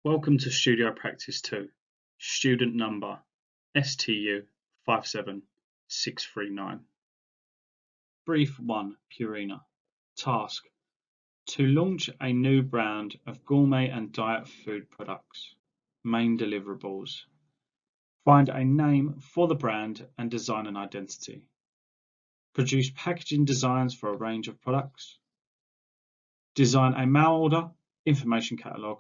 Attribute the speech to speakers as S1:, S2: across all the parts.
S1: Welcome to Studio Practice 2, student number STU 57639. Brief 1, Purina. Task: to launch a new brand of gourmet and diet food products. Main deliverables: find a name for the brand and design an identity. Produce packaging designs for a range of products. Design a mail order, information catalogue,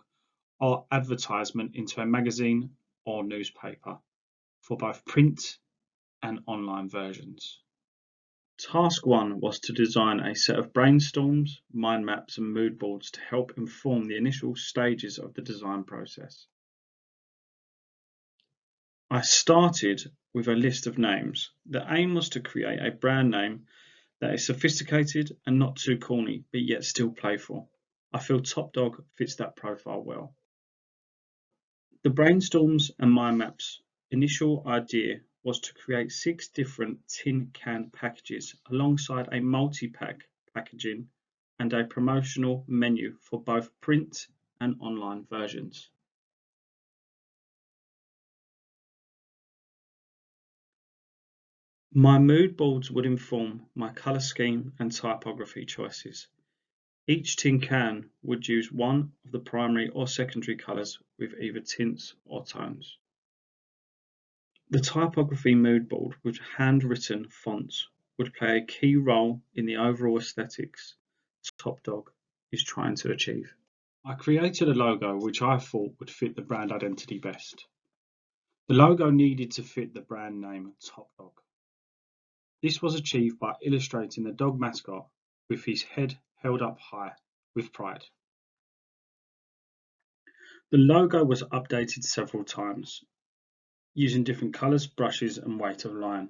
S1: or advertisement into a magazine or newspaper for both print and online versions. Task 1 was to design a set of brainstorms, mind maps and mood boards to help inform the initial stages of the design process. I started with a list of names. The aim was to create a brand name that is sophisticated and not too corny, but yet still playful. I feel Top Dog fits that profile well. The brainstorms and mind maps initial idea was to create 6 different tin can packages alongside a multi-pack packaging and a promotional menu for both print and online versions. My mood boards would inform my colour scheme and typography choices. Each tin can would use one of the primary or secondary colours with either tints or tones. The typography mood board with handwritten fonts would play a key role in the overall aesthetics Top Dog is trying to achieve. I created a logo which I thought would fit the brand identity best. The logo needed to fit the brand name Top Dog. This was achieved by illustrating the dog mascot with his head held up high with pride. The logo was updated several times, using different colours, brushes and weight of line.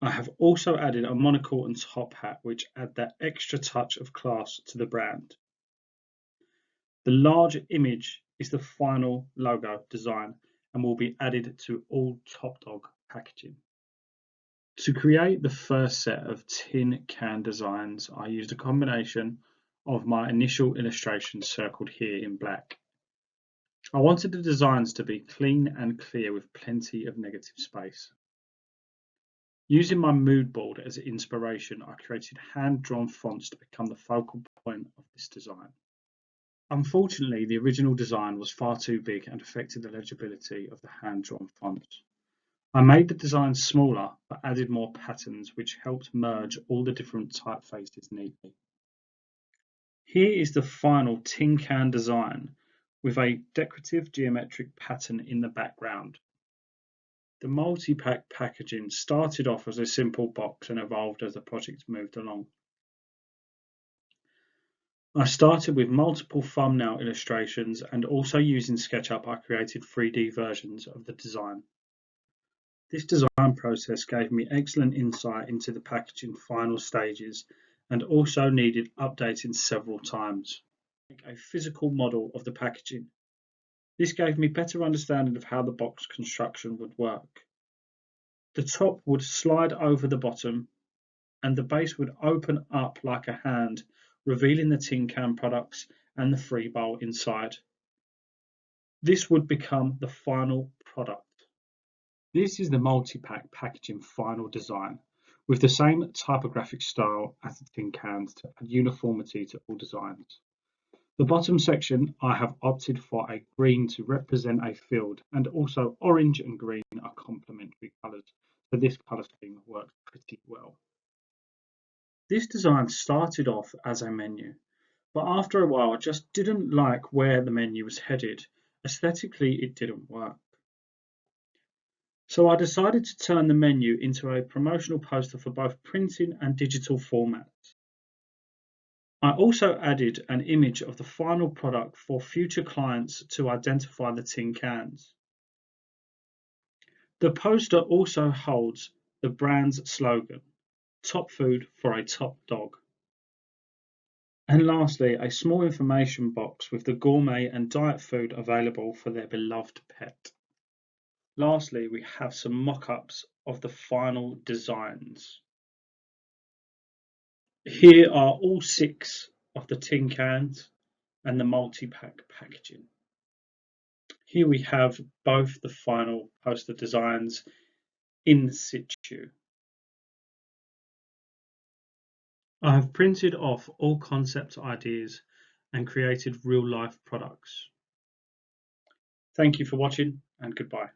S1: I have also added a monocle and top hat which add that extra touch of class to the brand. The large image is the final logo design and will be added to all Top Dog packaging. To create the first set of tin can designs, I used a combination of my initial illustrations circled here in black. I wanted the designs to be clean and clear with plenty of negative space. Using my mood board as inspiration, I created hand-drawn fonts to become the focal point of this design. Unfortunately, the original design was far too big and affected the legibility of the hand-drawn fonts. I made the design smaller but added more patterns which helped merge all the different typefaces neatly. Here is the final tin can design with a decorative geometric pattern in the background. The multi-pack packaging started off as a simple box and evolved as the project moved along. I started with multiple thumbnail illustrations and also using SketchUp I created 3D versions of the design. This design process gave me excellent insight into the packaging final stages and also needed updating several times. A physical model of the packaging. This gave me better understanding of how the box construction would work. The top would slide over the bottom and the base would open up like a hand, revealing the tin can products and the free bowl inside. This would become the final product. This is the multi-pack packaging final design, with the same typographic style as the tin cans to add uniformity to all designs. The bottom section I have opted for a green to represent a field, and also orange and green are complementary colours, so this colour scheme works pretty well. This design started off as a menu, but after a while I just didn't like where the menu was headed. Aesthetically, it didn't work. So I decided to turn the menu into a promotional poster for both printing and digital formats. I also added an image of the final product for future clients to identify the tin cans. The poster also holds the brand's slogan, "Top food for a top dog." And lastly, a small information box with the gourmet and diet food available for their beloved pet. Lastly, we have some mock-ups of the final designs. Here are all 6 of the tin cans and the multi-pack packaging. Here we have both the final poster designs in situ. I have printed off all concept ideas and created real-life products. Thank you for watching, and goodbye.